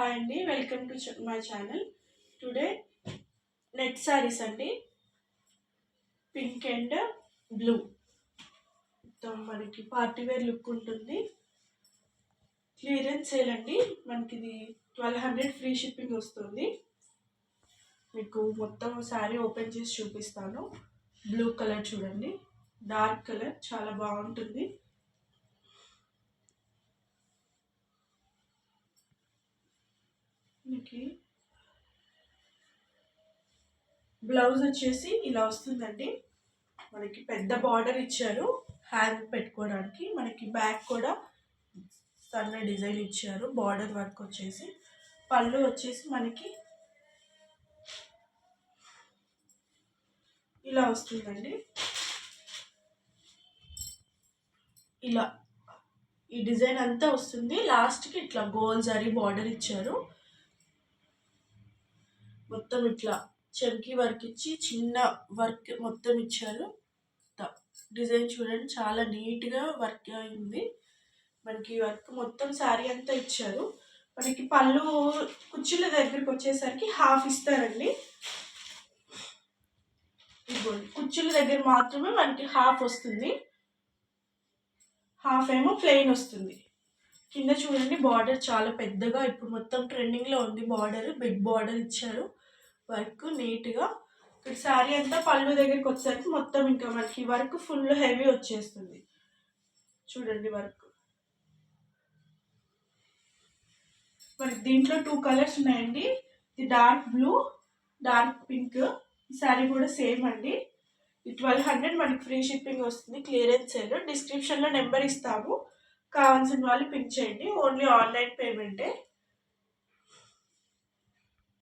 Hi అండి, welcome to my channel. Today net saris అండి, pink and blue. మొత్తం మనకి పార్టీ వేర్ లుక్ ఉంటుంది. క్లియరెన్స్ సేల్ అండి. మనకి ఇది 1200 ఫ్రీ షిప్పింగ్ వస్తుంది. మీకు మొత్తం శారీ ఓపెన్ చేసి చూపిస్తాను. బ్లూ కలర్ చూడండి, డార్క్ కలర్, చాలా బాగుంటుంది. మనకి బ్లౌజ్ వచ్చేసి ఇలా వస్తుందండి. మనకి పెద్ద బార్డర్ ఇచ్చారు హ్యాండ్ పెట్టుకోవడానికి. మనకి బ్యాక్ కూడా సన్న డిజైన్ ఇచ్చారు, బార్డర్ వర్క్ వచ్చేసి. పళ్ళు వచ్చేసి మనకి ఇలా వస్తుందండి. ఇలా ఈ డిజైన్ అంతా వస్తుంది. లాస్ట్కి ఇట్లా గోల్ జరీ బార్డర్ ఇచ్చారు. మొత్తం ఇట్లా చమ్కీ వర్క్ ఇచ్చి చిన్న వర్క్ మొత్తం ఇచ్చారు. డిజైన్ చూడండి, చాలా నీట్గా వర్క్ అయింది. మనకి వర్క్ మొత్తం శారీ అంతా ఇచ్చారు. మనకి పళ్ళు కుచ్చుల దగ్గరికి వచ్చేసరికి హాఫ్ ఇస్తారండి. ఇదిగోండి, కుచ్చుల దగ్గర మాత్రమే మనకి హాఫ్ వస్తుంది, హాఫ్ ఏమో ప్లెయిన్ వస్తుంది. కింద చూడండి, బార్డర్ చాలా పెద్దగా ఇప్పుడు మొత్తం ట్రెండింగ్లో ఉంది. బార్డర్ బిగ్ బార్డర్ ఇచ్చారు, వర్క్ నీట్గా. ఇక్కడ శారీ అంతా పళ్ళు దగ్గరికి వచ్చేసరికి మొత్తం ఇంకా మనకి వర్క్ ఫుల్ హెవీ వచ్చేస్తుంది. చూడండి వర్క్. మనకి దీంట్లో 2 కలర్స్ ఉన్నాయండి. ఇది డార్క్ బ్లూ, డార్క్ పింక్. ఈ శారీ కూడా సేమ్ అండి. 1200 మనకి ఫ్రీ షిప్పింగ్ వస్తుంది. Clearance sale. డిస్క్రిప్షన్లో నెంబర్ ఇస్తాము, కావాల్సిన వాళ్ళు పిన్ చేయండి. Only online పేమెంటే.